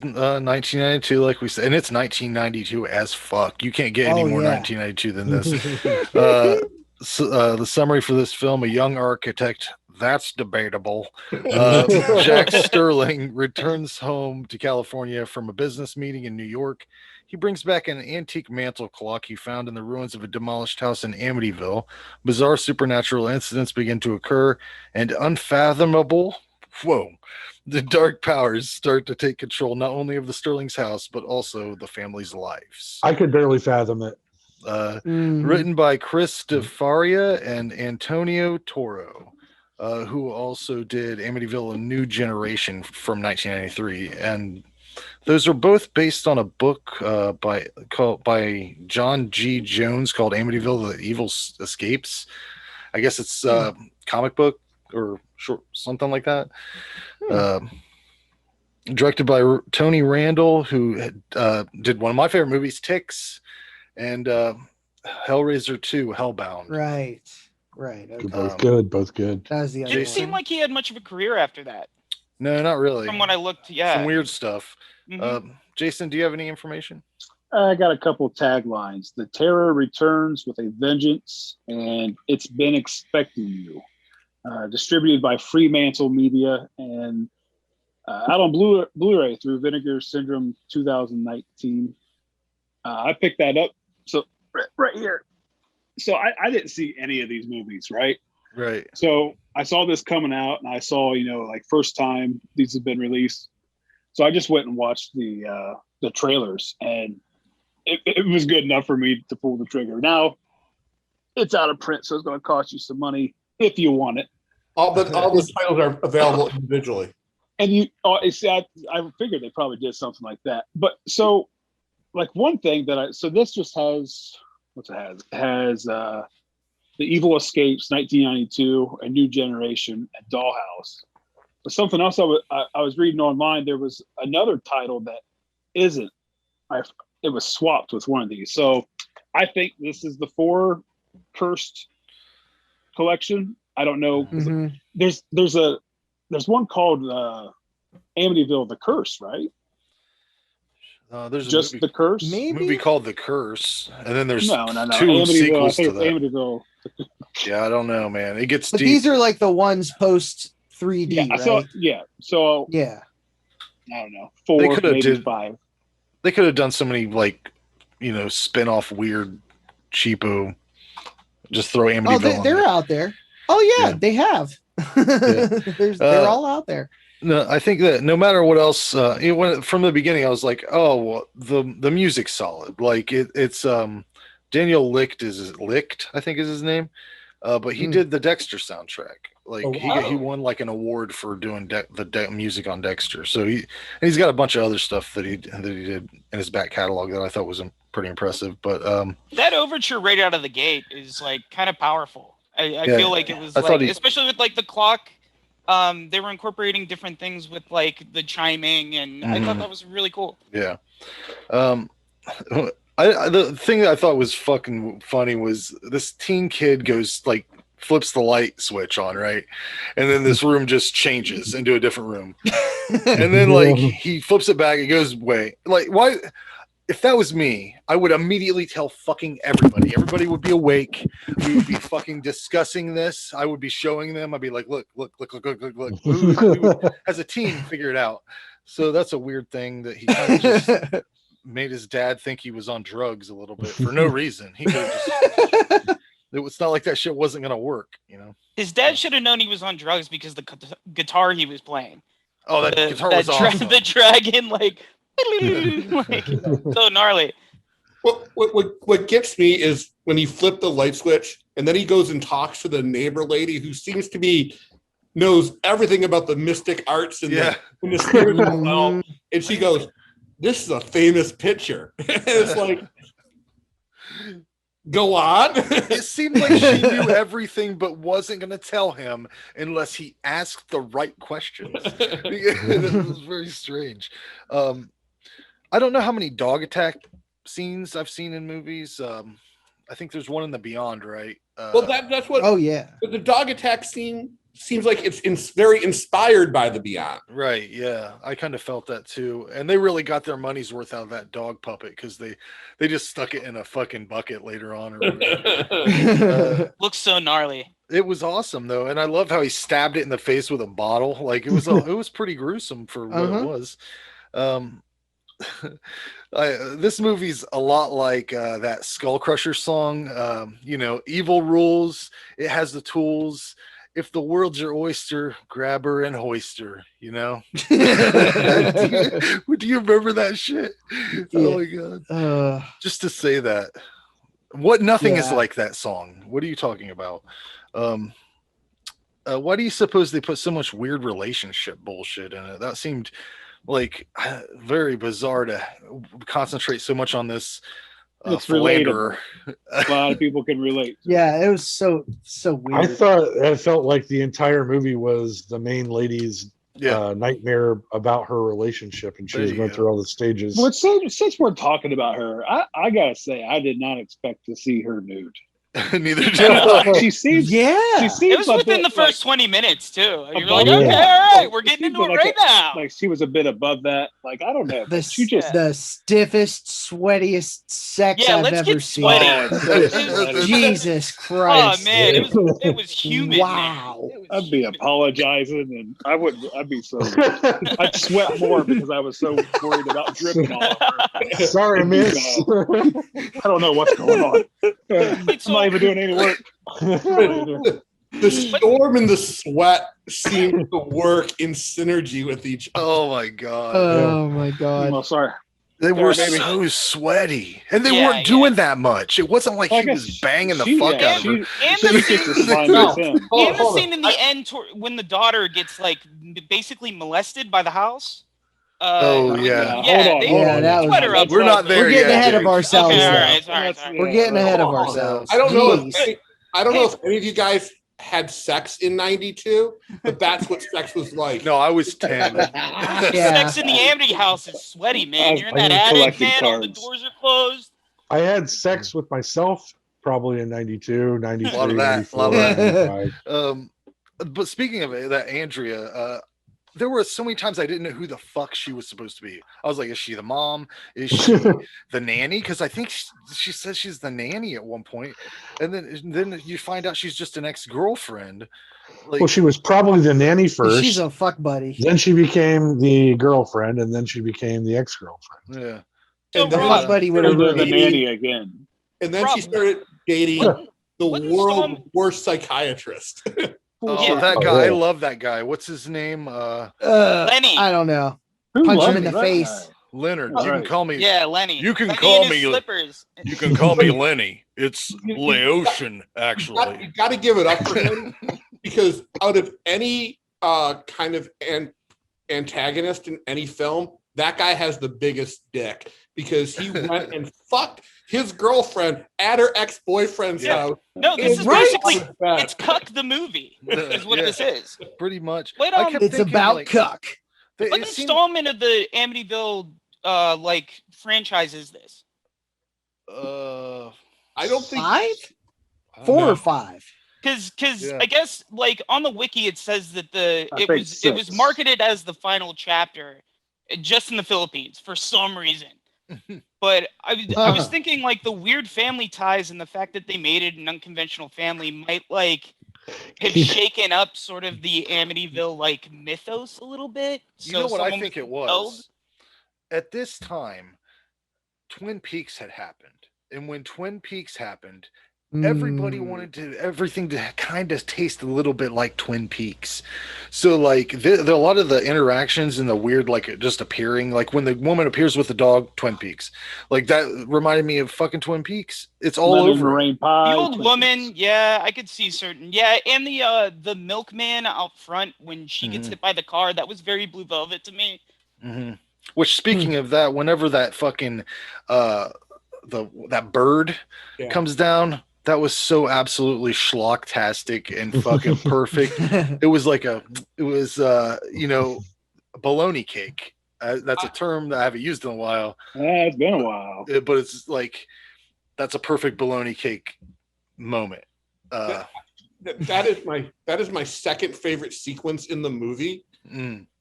1992, like we said, and it's 1992 as fuck. You can't get any Oh more yeah. 1992 than this. Uh, the summary for this film: a young architect. That's debatable. Jack Sterling returns home to California from a business meeting in New York. He brings back an antique mantle clock he found in the ruins of a demolished house in Amityville. Bizarre supernatural incidents begin to occur, and unfathomable, whoa, the dark powers start to take control not only of the Sterling's house, but also the family's lives. I could barely fathom it. Mhm. Written by Chris DeFaria and Antonio Toro, who also did Amityville: A New Generation from 1993, and those are both based on a book by John G. Jones called Amityville: The Evil Escapes. I guess it's a comic book or short something like that. Uh, Directed by Tony Randall, who did one of my favorite movies, Ticks, and Hellraiser 2, Hellbound. Right. Right. They're Okay. both good. Both good. That was the other Didn't one. seem like he had much of a career after that. No, not really. From what I looked, yeah. Some weird stuff. Mhm. Jason, do you have any information? I got a couple taglines. The terror returns with a vengeance, and it's been expecting you. Distributed by Fremantle Media and out on Blu-ray through Vinegar Syndrome 2019. I picked that up. So right here. So I didn't see any of these movies, right? Right. So I saw this coming out, and I saw, like first time these have been released. So I just went and watched the trailers, and it was good enough for me to pull the trigger. Now it's out of print, so it's going to cost you some money if you want it. All the titles are available individually. And I figured they probably did something like that. But so, like one thing so this just has what's it has? It has The Evil Escapes, 1992, A New Generation, and Dollhouse. But something else I was reading online, there was another title that isn't. It was swapped with one of these. So I think this is the 4 cursed collection. I don't know. Mhm. There's one called Amityville the Curse, right? There's Just a movie, the Curse. movie called The Curse, and then there's No. 2 Amityville. I sequels think to it's that. Amityville. Yeah, I don't know, man. It gets But deep. these are like the ones post 3D, Yeah. right? So Yeah. I don't know. They 4, coulda maybe did- 5. They could have done so many spin-off weird cheapo. Just throw Oh, Amityville. they're out there. Oh yeah, Yeah. they have. They're all out there. No, I think that no matter what else, from the beginning, I was like, oh, well, the music's solid. Like it's Daniel Licht, I think is his name. But he did the Dexter soundtrack. Like Oh, he wow. won like an award for doing the music on Dexter. So he's got a bunch of other stuff that he did in his back catalog that I thought was pretty impressive. But That overture right out of the gate is like kind of powerful. I Yeah. feel like it was I thought especially with like the clock. They were incorporating different things with like the chiming, and I thought that was really cool. yeah. The thing that I thought was fucking funny was this teen kid goes like flips the light switch on, right? And then this room just changes into a different room. And then like he flips it back, it goes away. Like, why? If that was me, I would immediately tell fucking everybody. Everybody would be awake. We would be fucking discussing this. I would be showing them. I'd be like, look. We would, as a team, figure it out. So that's a weird thing that he kind of just made his dad think he was on drugs a little bit for no reason. He could have just. It's not like that shit wasn't gonna work, His dad should have known he was on drugs because the guitar he was playing. Oh, that guitar was awesome. The dragon, like so gnarly. What gets me is when he flipped the light switch and then he goes and talks to the neighbor lady who seems to knows everything about the mystic arts and the spiritual realm, and she goes, "This is a famous picture." It's like, go on. It seemed like she knew everything but wasn't going to tell him unless he asked the right questions. It was very strange. I don't know how many dog attack scenes I've seen in movies. I think there's one in The Beyond, right? Well, that's what. Oh yeah. The dog attack scene seems like it's very inspired by the Beyond. Right. Yeah. I kind of felt that too. And they really got their money's worth out of that dog puppet because they just stuck it in a fucking bucket later on. Or whatever. Looks so gnarly. It was awesome though. And I love how he stabbed it in the face with a bottle. Like it was pretty gruesome for what it was. This movie's a lot like that Skull Crusher song. Evil rules. It has the tools. If the world's your oyster, grab her and hoist her. Do you remember that shit? Yeah. Oh my god! Just to say that, nothing is like that song. What are you talking about? Why do you suppose they put so much weird relationship bullshit in it? That seemed like very bizarre to concentrate so much on this. It's relatable. A lot of people can relate. Yeah, it was so weird. I thought it felt like the entire movie was the main lady's nightmare about her relationship, and she was going through all the stages. Well, since we're talking about her, I gotta say I did not expect to see her nude. Neither did I. She seems. It was within the first 20 minutes too. You're like, okay, all right, we're getting into it right now. Like she was a bit above that. Like I don't know. The stiffest, sweatiest sex I've ever seen. Jesus Christ! Oh man, it was human. Wow. Man. I'd be apologizing, and I'd be so. I'd sweat more because I was so worried about dripping all over. Sorry, miss. I don't know what's going on. I'm not even doing any work. The storm and the sweat seem to work in synergy with each other. Oh my god! Oh my god! Oh, sorry. They were so sweaty, and they weren't doing that much. It wasn't like he was banging the fuck out of her. And the scene in the end when the daughter gets like basically molested by the house. Hold on. We're not there. We're getting ahead of ourselves. Okay, all right. We're getting ahead of ourselves. I don't know if any of you guys had sex in '92, but that's what sex was like. No, I was 10. Sex in the Amity house is sweaty, man. You're in that attic, man. All the doors are closed. I had sex with myself probably in '92, '93, a lot of that. 94, but speaking of it, that Andrea, there were so many times I didn't know who the fuck she was supposed to be. I was like, is she the mom? Is she the nanny? Because I think she says she's the nanny at one point, and then you find out she's just an ex-girlfriend. Like, well, she was probably the nanny first. She's a fuck buddy. Then she became the girlfriend, and then she became the ex-girlfriend. Yeah. And the fuck buddy would have been the nanny again. And then she started dating the world's worst psychiatrist. That guy! I love that guy. What's his name? Lenny. I don't know. Punch him in the face. Leonard. You can call me. Yeah, Lenny. You can Lenny call me. Slippers. You can call me Lenny. It's Laotian, actually. You got to give it up for him because out of any kind of antagonist in any film, that guy has the biggest dick because he went and fucked his girlfriend at her ex-boyfriend's house. No, this is basically it's Cuck the movie. Is what this is. Pretty much. It's about Cuck. What installment of the Amityville franchise is this? I don't think 5, 4 or 5. Because I guess like on the wiki it says that it was marketed as the final chapter, just in the Philippines for some reason. But I was thinking like the weird family ties and the fact that they made it an unconventional family might like have shaken up sort of the Amityville like mythos a little bit. You know what I think it was? At this time, Twin Peaks had happened. And when Twin Peaks happened, everybody wanted everything to kind of taste a little bit like Twin Peaks. So like a lot of the interactions and the weird like just appearing, like when the woman appears with the dog, Twin Peaks, like that reminded me of fucking Twin Peaks. It's all over. Rain pie, the old woman, yeah, I could see certain, and the milkman out front when she gets hit by the car, that was very Blue Velvet to me. Which speaking of that, whenever that fucking that bird comes down. That was so absolutely schlocktastic and fucking perfect. It was bologna cake. That's a term that I haven't used in a while. It's been a while. But it's like, that's a perfect bologna cake moment. that is my second favorite sequence in the movie.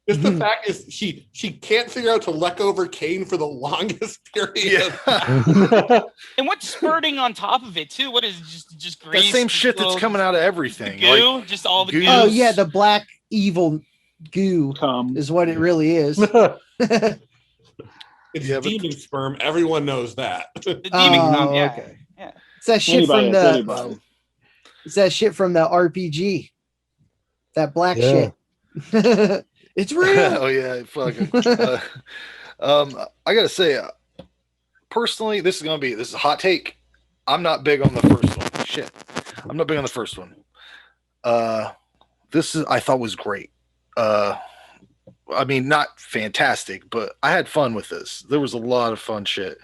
Just the fact is she can't figure out to let go of her cane for the longest period. Yeah. And what's spurting on top of it too? What is just grease? The same shit that's coming out of everything. Goo, like, just all the goo. Oh yeah, the black evil goo is what it really is. It's demon sperm. Everyone knows that. The demon cum, yeah. Okay. Yeah. It's that shit from the. It's that shit from the RPG. That black shit. It's real. Oh yeah, fucking. I gotta say, personally, this is a hot take. I'm not big on the first one. Shit, I'm not big on the first one. I thought was great. I mean, not fantastic, but I had fun with this. There was a lot of fun shit.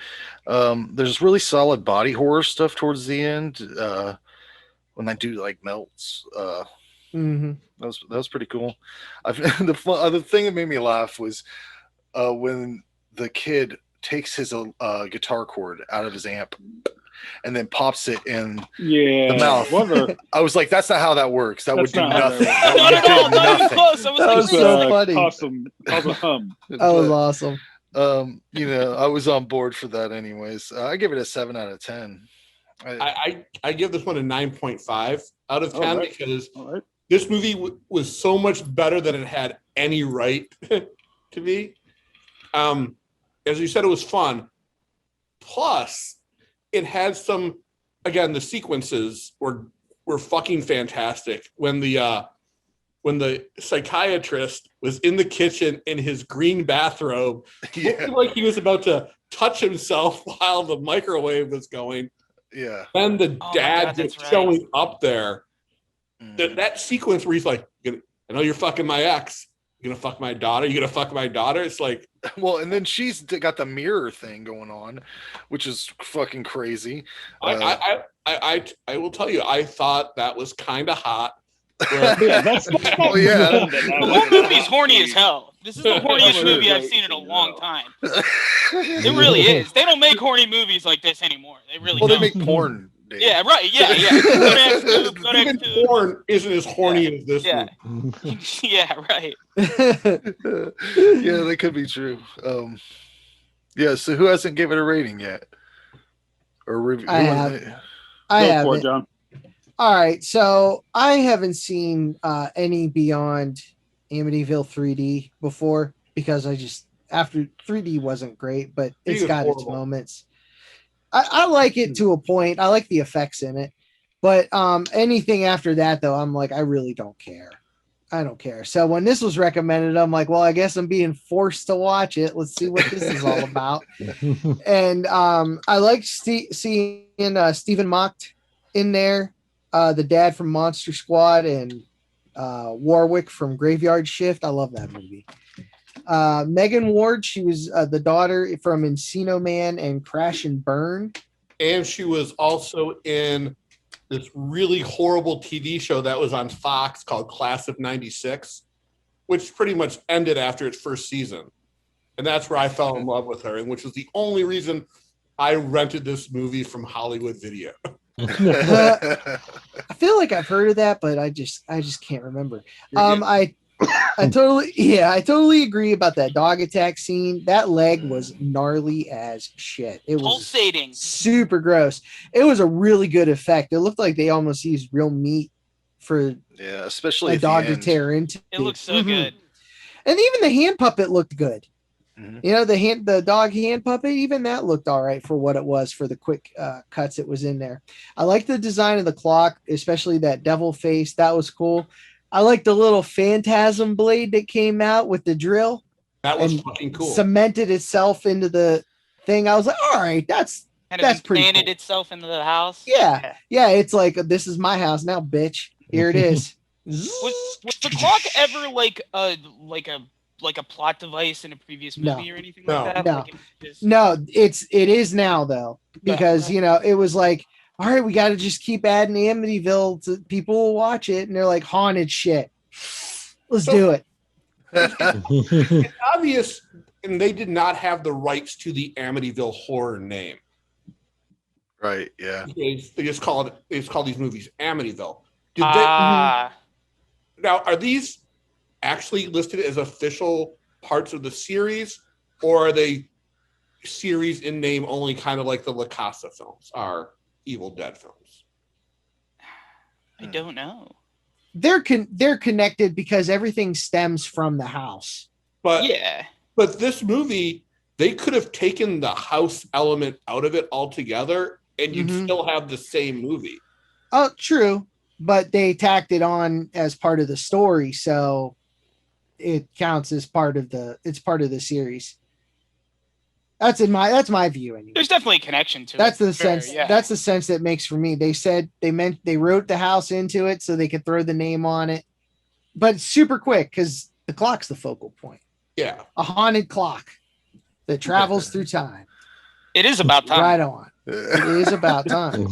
There's really solid body horror stuff towards the end. When that dude like melts. That was pretty cool. The thing that made me laugh was when the kid takes his guitar cord out of his amp and then pops it in the mouth. I was like, that's not how that works. That would do nothing. Not even close. That was so funny. Awesome. That was awesome. I was on board for that anyways. I give it a 7 out of 10. I give this one a 9.5 out of 10 because this movie was so much better than it had any right to be. As you said, it was fun. Plus, it had some. Again, the sequences were fucking fantastic. When the psychiatrist was in the kitchen in his green bathrobe, looking like he was about to touch himself while the microwave was going. Yeah. Then the dad just showing up there. That sequence where he's like, I know you're fucking my ex. You're going to fuck my daughter. You're going to fuck my daughter. It's like. Well, and then she's got the mirror thing going on, which is fucking crazy. I will tell you, I thought that was kind of hot. The whole movie's horny as hell. This is the horniest movie I've seen in a long time. It really is. They don't make horny movies like this anymore. They really don't. They make porn. Dave. Yeah, right. Yeah. Even porn isn't as horny as this movie. Yeah, right. Yeah, that could be true. So who hasn't given it a rating yet? Or review? I have. John. All right, so I haven't seen any beyond Amityville 3D before because after 3D wasn't great, but it's got its moments. I like it to a point. I like the effects in it, but anything after that though, I'm like, I really don't care. I don't care. So when this was recommended, I'm like, well, I guess I'm being forced to watch it. Let's see what this is all about. And I like seeing Stephen Mocht in there. The dad from Monster Squad and Warwick from Graveyard Shift. I love that movie. Megan Ward, she was the daughter from Encino Man and Crash and Burn. And she was also in this really horrible TV show that was on Fox called Class of 96, which pretty much ended after its first season. And that's where I fell in love with her, and which was the only reason I rented this movie from Hollywood Video. I feel like I've heard of that, but I just can't remember. I totally agree about that dog attack scene. That leg was gnarly as shit. It was pulsating, super gross. It was a really good effect. It looked like they almost used real meat for especially a dog to tear into. It looks so good, and even the hand puppet looked good. You know, the dog hand puppet, even that looked all right for what it was, for the quick cuts it was in there. I like the design of the clock, especially that devil face. That was cool. I like the little phantasm blade that came out with the drill. That was fucking cool. Cemented itself into the thing. I was like, all right, that's pretty cool. Itself into the house. Yeah. It's like, this is my house now, bitch. Here it is. Was the clock ever like a plot device in a previous movie or anything like that? No, it is now though, because it was like, all right, we got to just keep adding Amityville to people will watch it, and they're like, haunted shit. Let's do it. It's obvious, and they did not have the rights to the Amityville horror name. Right. Yeah. They just call these movies Amityville. Did they? Now, are these actually listed as official parts of the series, or are they series in name only, kind of like the La Casa films are Evil Dead films? I don't know. They're connected because everything stems from the house. But this movie, they could have taken the house element out of it altogether, and you'd still have the same movie. Oh, true, but they tacked it on as part of the story, so it counts as part of the series. That's my view anyway. There's definitely a connection to that's it. The sense. Yeah. That's the sense that makes for me. They said they wrote the house into it so they could throw the name on it, but super quick because the clock's the focal point. Yeah, a haunted clock that travels through time. It is about time. Right on. It is about time.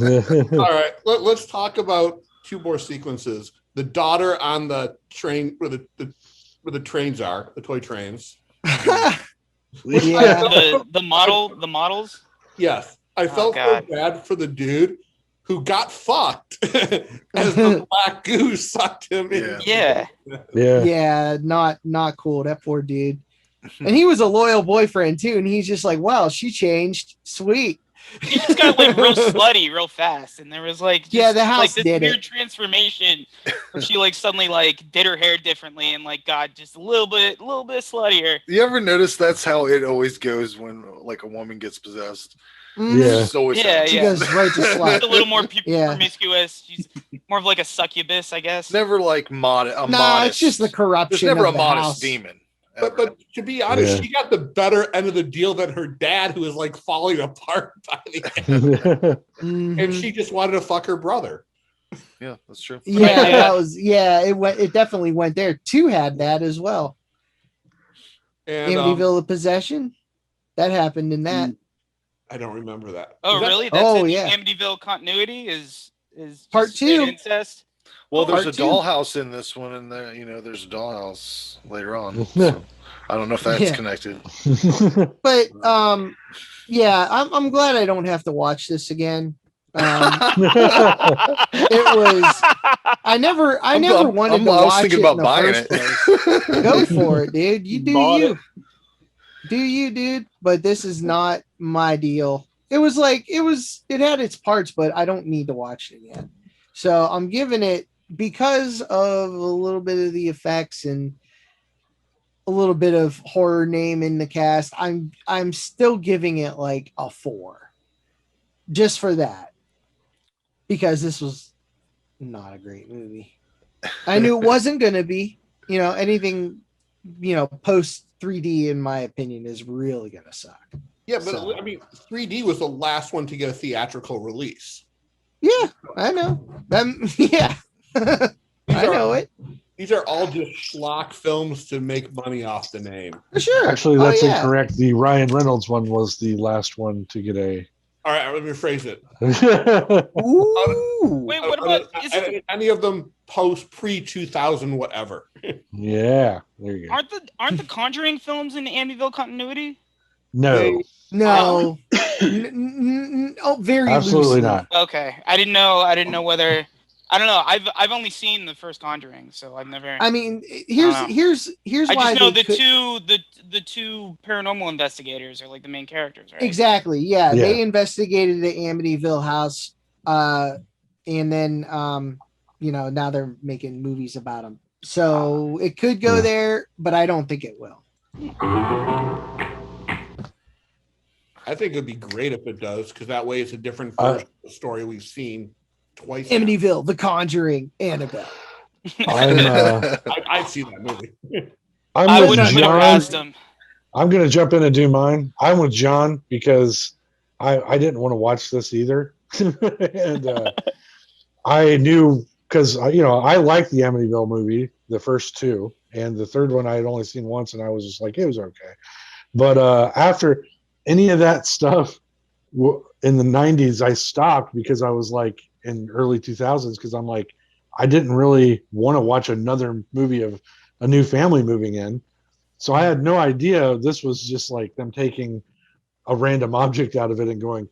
All right, let's talk about two more sequences. The daughter on the train where the trains are, the toy trains. Yeah. the models. Yes, I felt so bad for the dude who got fucked as the black goo sucked him in. Yeah. Not cool. That poor dude. And he was a loyal boyfriend too. And he's just like, wow, she changed. Sweet. He just got like real slutty real fast, and there was like the house like this did weird it. Transformation where she like suddenly like did her hair differently and like got just a little bit sluttier. You ever notice that's how it always goes when like a woman gets possessed? Yeah, she goes right to slut. She's a little more promiscuous. She's more of like a succubus, I guess. Never like modest. It's just the corruption. There's never of a the modest house. demon. But to be honest, she got the better end of the deal than her dad, who was like falling apart by the end. And she just wanted to fuck her brother. Yeah, that's true. Yeah, that was it definitely went there. 2 had that as well. And Amityville the Possession. That happened in that. I don't remember that. Oh, really? That's Amityville continuity is part 2 incest. Well, there's a dollhouse in this one, and there's a dollhouse later on. So I don't know if that's connected. But I'm glad I don't have to watch this again. It was. I never wanted to watch it in the first place. Go for it, dude. You do you. Do you, dude? But this is not my deal. It had its parts, but I don't need to watch it again. So I'm giving it, because of a little bit of the effects and a little bit of horror name in the cast, I'm still giving it like a 4. Just for that. Because this was not a great movie. I knew it wasn't going to be. Anything, post 3D, in my opinion, is really going to suck. Yeah, but 3D was the last one to get a theatrical release. Yeah, I know. I know it. These are all just schlock films to make money off the name. For sure. Actually, that's incorrect. The Ryan Reynolds one was the last one to get a. All right, let me rephrase it. Ooh. Wait, what about any of them pre-2000 whatever? Yeah, there you go. Aren't the Conjuring films in Amityville continuity? No. Very absolutely loosely. not. Okay, I didn't know whether. I don't know. I've only seen the first Conjuring, so I've never. I mean, here's I why just know the two paranormal investigators are like the main characters, right? Exactly. Yeah, they investigated the Amityville house, and then now they're making movies about them. So it could go there, but I don't think it will. I think it'd be great if it does, because that way it's a different version of the story we've seen twice. Amityville, The Conjuring, Annabelle. I've seen that movie. I wouldn't put it past him. I'm going to jump in and do mine. I'm with John because I didn't want to watch this either. And I knew, because I liked the Amityville movie, the first 2, and the third one I had only seen once, and I was just like, it was okay. But after any of that stuff in the 90s, I stopped because I was like, in early 2000s, because I'm like, I didn't really want to watch another movie of a new family moving in. So I had no idea this was just like them taking a random object out of it and going,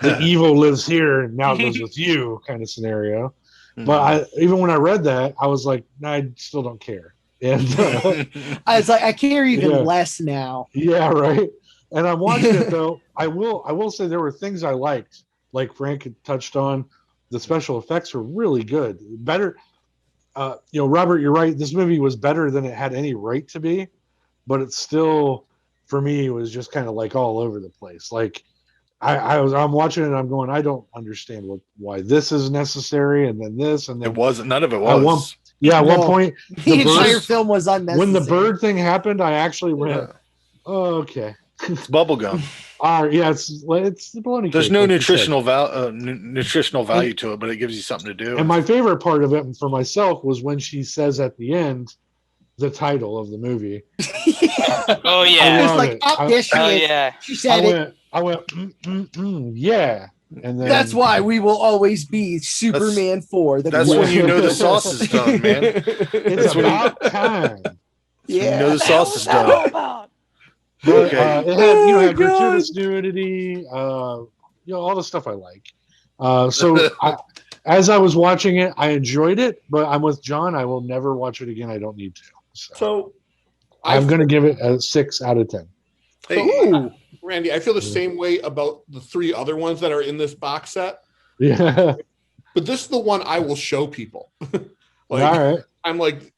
the evil lives here and now it lives with you kind of scenario. But even when I read that, I was like, nah, I still don't care. And I was like, I care even less now. Yeah, right. And I'm watching it though. I will say there were things I liked, like Frank had touched on. The special effects were really good. Better, Robert, you're right. This movie was better than it had any right to be, but it's still, for me, it was just kind of like all over the place. Like I'm watching it and I'm going, I don't understand why this is necessary, and then this, and then it wasn't. None of it was. At one point, the entire film was unnecessary. When the bird thing happened, I actually went, "Oh, okay." It's bubblegum. It's the baloney. There's no nutritional value to it, but it gives you something to do. And my favorite part of it for myself was when she says at the end the title of the movie. Oh yeah, it was like, she said it. I went, yeah. And then, that's why we will always be Superman 4. That's when you know the sauce is done, man. It's about time. Yeah, you know the sauce is done. But, it had gratuitous nudity, all the stuff I like. As I was watching it, I enjoyed it, but I'm with John. I will never watch it again. I don't need to. So I'm going to give it a 6 out of 10. Hey, Randy, I feel the same way about the 3 other ones that are in this box set. Yeah. But this is the one I will show people. All right. I'm like,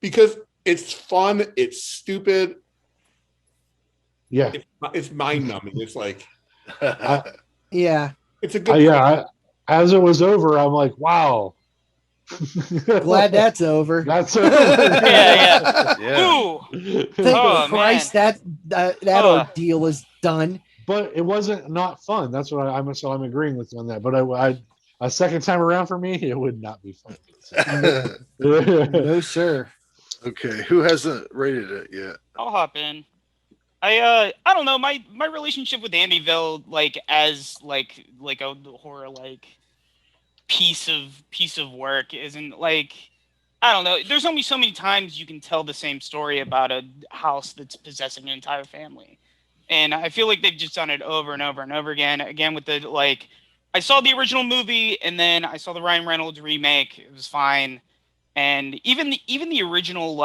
because it's fun, it's stupid. Yeah. It's mind-numbing. It's like... yeah. It's a good... As it was over, I'm like, wow. Glad that's over. That's over. yeah. Thank Christ that ordeal is done. But it wasn't not fun. That's what I'm agreeing with you on that. But I a second time around for me, it would not be fun. No, sir. Okay, who hasn't rated it yet? I'll hop in. I don't know, my relationship with Amityville, as a horror piece of work isn't I don't know. There's only so many times you can tell the same story about a house that's possessing an entire family, and I feel like they've just done it over and over and over again. Again with the I saw the original movie and then I saw the Ryan Reynolds remake. It was fine, and even the original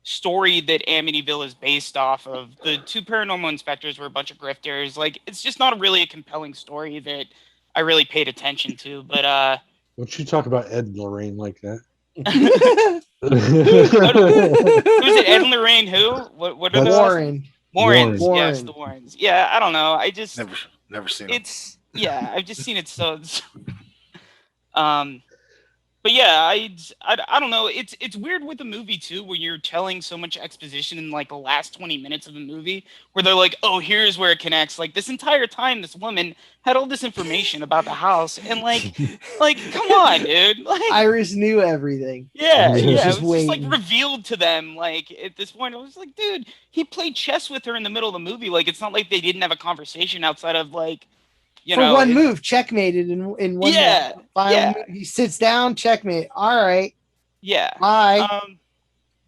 story that Amityville is based off of, the 2 paranormal inspectors were a bunch of grifters. It's just not really a compelling story that I really paid attention to. But don't you talk about Ed and Lorraine like that? Who's it? Ed and Lorraine? Who? What are Warren? Warrens. Yes, the Warrens. Yeah, I don't know. I just never seen it. I've just seen it so. But yeah, I don't know. It's weird with the movie too, where you're telling so much exposition in the last 20 minutes of the movie, where they're like, oh, here's where it connects. This entire time, this woman had all this information about the house, and come on, dude. Iris knew everything. Yeah. It was just revealed to them. At this point, I was like, dude, he played chess with her in the middle of the movie. It's not like they didn't have a conversation outside of one move, checkmated in one. Yeah. He sits down, checkmate. All right. Yeah. Bye.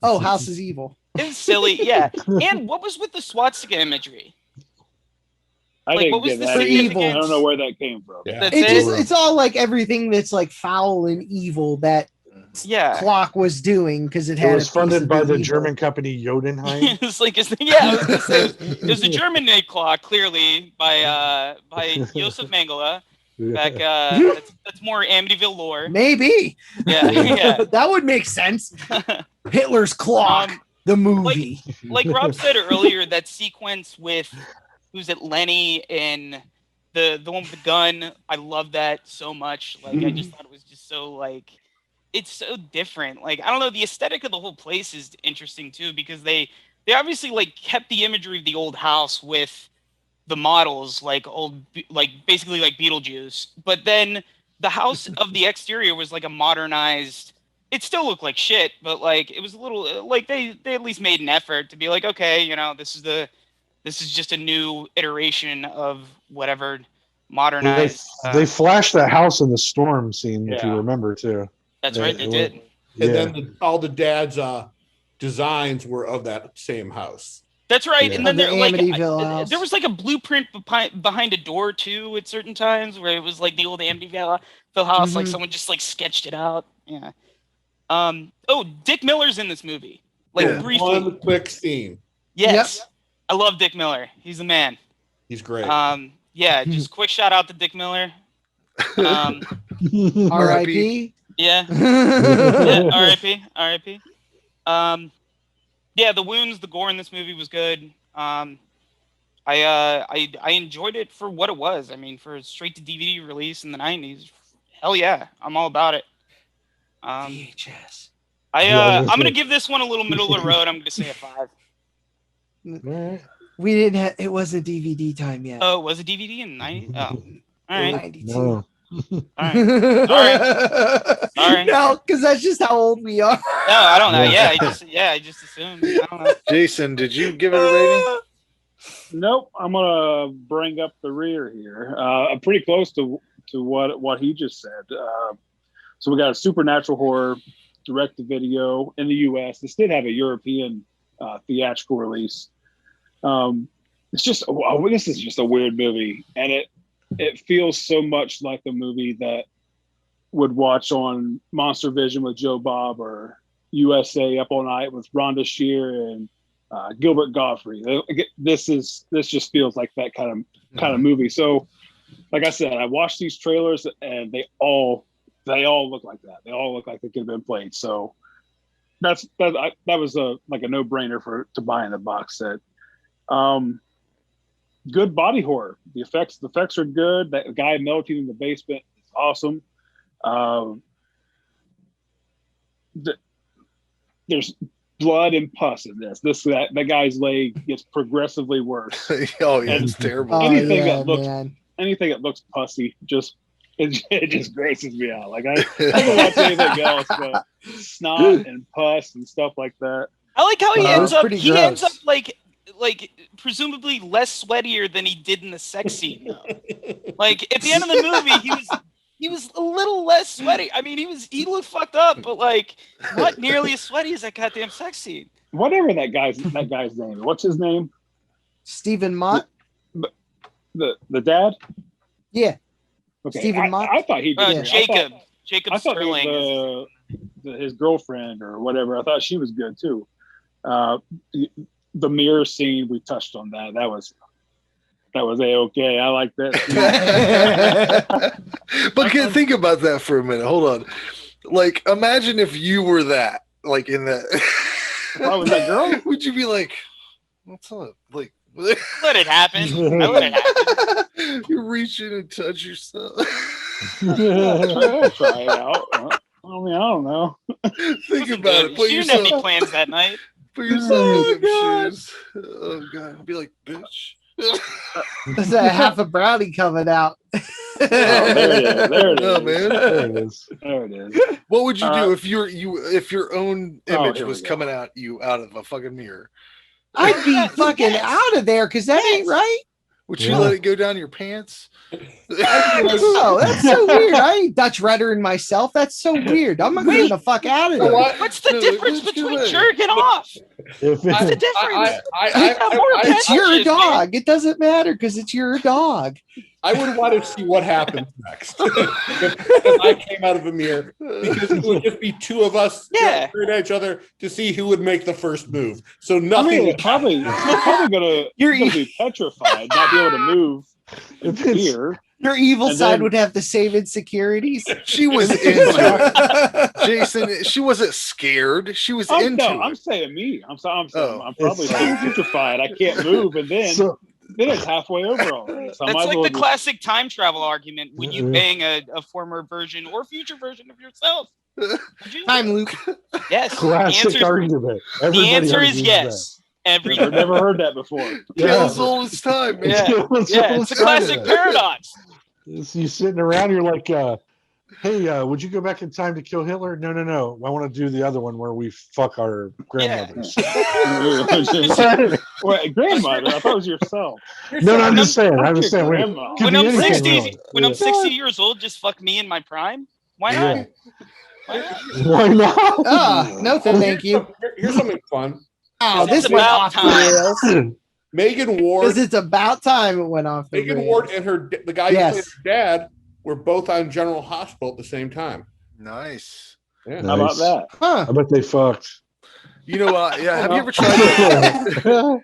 House is evil. It was silly. Yeah. And what was with the swastika imagery? I didn't get that. Evil. I don't know where that came from. Yeah. It's all everything that's foul and evil that clock was doing, because it was funded by the German company Jotunheim. It's it was a German made clock, clearly by Josef Mengele. Back that's more Amityville lore. Maybe. Yeah. That would make sense. Hitler's clock, the movie. Like Rob said earlier, that sequence with who's it, Lenny and the one with the gun. I love that so much. I just thought it was just so it's so different. I don't know, the aesthetic of the whole place is interesting too, because they obviously kept the imagery of the old house with the models, basically like Beetlejuice, but then the house of the exterior was a modernized. It still looked like shit, but it was a little they at least made an effort to be okay, this is just a new iteration of whatever modernized. They flashed that house in the storm scene, if you remember too. That's right, they did. And then all the dad's designs were of that same house. That's right. Yeah. And then The there, like, Amityville house. there was like a blueprint behind a door too at certain times where it was like the old Amityville house. Like someone just like sketched it out. Yeah. Oh, Dick Miller's in this movie. Like briefly. One quick scene. Yes. Yep. I love Dick Miller. He's the man. He's great. Yeah, just quick shout out to Dick Miller. R.I.P. Yeah. Yeah, R.I.P. Yeah, the wounds, the gore in this movie was good. I enjoyed it for what it was. I mean, for a straight to DVD release in the 90s, hell yeah, I'm all about it. VHS. I'm gonna give this one a little middle of the road. I'm gonna say a 5. We didn't have. It wasn't DVD time yet. Oh, it was a DVD in 90? Oh, all right. 92. No. All right. No, because that's just how old we are. No, I don't know. Yeah, I just assumed. I don't know. Jason, did you give it a rating? Nope. I'm gonna bring up the rear here. I'm pretty close to what he just said. So we got a supernatural horror direct to video in the U.S. This did have a European theatrical release. It's just this is just a weird movie, and it feels so much like a movie that would watch on Monster Vision with Joe Bob or USA Up All Night with Rhonda Shear and Gilbert Gottfried. This just feels like that kind of movie. So, like I said, I watched these trailers and they all look like that. They all look like they could have been played. So that was a no-brainer to buy in the box set. Good body horror. The effects are good. That guy melting in the basement is awesome. There's blood and pus in this. That guy's leg gets progressively worse. Oh yeah, it's terrible. Anything that looks pussy it just grosses me out. Like I don't watch anything else but snot and pus and stuff like that. I like how he ends up like presumably less sweatier than he did in the sex scene though. Like at the end of the movie he was a little less sweaty. I mean he looked fucked up, but like not nearly as sweaty as that goddamn sex scene. Whatever that guy's name. What's his name? Stephen Mott. The dad? Yeah. Okay. Stephen Mott. I thought he did. Jacob I thought Sterling. His girlfriend or whatever. I thought she was good too. The mirror scene, we touched on that. That was A-okay. I like that. But think about that for a minute. Hold on. Like, imagine if you were that, like in that. Oh, was that girl? Would you be like, what's up? Like, let it happen. I let it happen. You reach in and touch yourself. I'll try it out. I mean, I don't know. Think about it. You didn't have any plans that night. Put yourself in them shoes. Oh god! I'd be like, bitch. There's a half a brownie coming out. There it is. Oh, man. There it is. What would you do if your own image was coming at you out of a fucking mirror? I'd be fucking out of there because that ain't right. Would you let it go down your pants? No, that's so weird. I ain't Dutch ruddering myself. That's so weird. I'm not getting the fuck out of there. What's the difference between jerking off? What's the difference? It's your dog. It doesn't matter because it's your dog. I would want to see what happens next if I came out of a mirror, because it would just be two of us staring at each other to see who would make the first move. So nothing. You're probably gonna be petrified, not be able to move. Here, your evil side would have the same insecurities. She was into it, Jason. She wasn't scared. She was into it. I'm saying me. I'm probably so petrified. I can't move, and then it's halfway over already. So that's like the classic time travel argument when you bang a former version or future version of yourself. Time loop. Yes. Classic argument. The answer is yes. I've never heard that before. As old as time, man. It's a classic paradox. You sitting around, you're like, hey, would you go back in time to kill Hitler? No. I want to do the other one where we fuck our grandmothers. Wait, grandmother? I thought it was yourself. No, I'm just saying. When I'm 60 years old, just fuck me in my prime? Why not? Why not? No, thank you. Here's something fun. Wow, It's this went about off the time. rails. Megan Ward. Because it's about time it went off the Megan rails. Ward and the guy who played her dad were both on General Hospital at the same time. Nice. Yeah. How about that? Huh. I bet they fucked. You know, yeah. Have you ever tried to?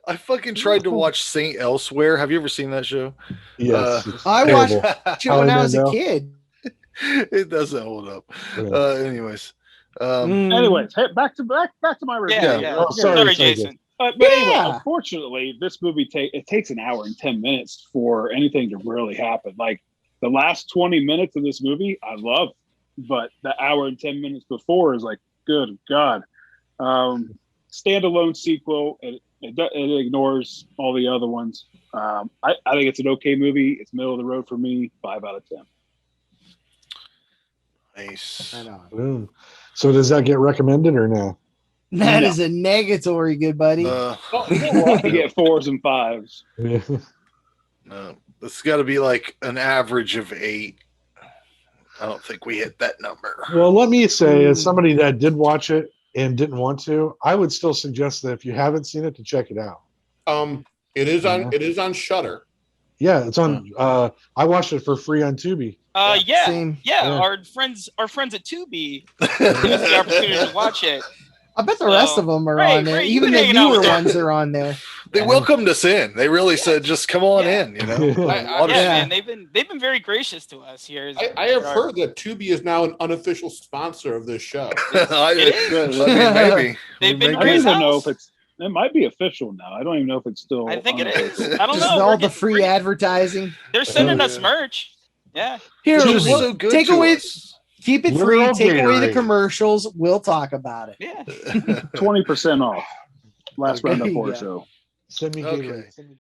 I fucking tried to watch Saint Elsewhere. Have you ever seen that show? Yes. I watched it when I was a kid. It doesn't hold up. Yeah. Anyways. Anyways, hey, back to my review. Yeah. Oh, sorry, Jason. But anyway, unfortunately, this movie takes an hour and 10 minutes for anything to really happen. Like the last 20 minutes of this movie, I love, but the hour and 10 minutes before is like, good God. Standalone sequel. It ignores all the other ones. I think it's an okay movie. It's middle of the road for me. 5 out of 10. Nice. Boom. So does that get recommended or no? That is a negatory, good buddy. Well, I get 4s and 5s. No, it's got to be like an average of 8. I don't think we hit that number. Well, let me say, as somebody that did watch it and didn't want to, I would still suggest that if you haven't seen it, to check it out. It is on Shudder. Yeah, it's on. I watched it for free on Tubi. Our friends at Tubi gave us the opportunity to watch it. I bet the rest of them are on there. Even the newer ones are on there. They welcomed us in. They really said, "Just come on in." You know. Man, they've been very gracious to us here. I have heard that Tubi is now an unofficial sponsor of this show. Maybe they've been. I don't even know if it might be official now. I don't even know if it's still. I think it is. I don't know. All the free advertising. They're sending us merch. Yeah. Here, so good take away. Keep it free. Literal Take away the Gatorade. commercials. We'll talk about it. Yeah. 20% off. Last round up for show. Send me Okay. Gatorade.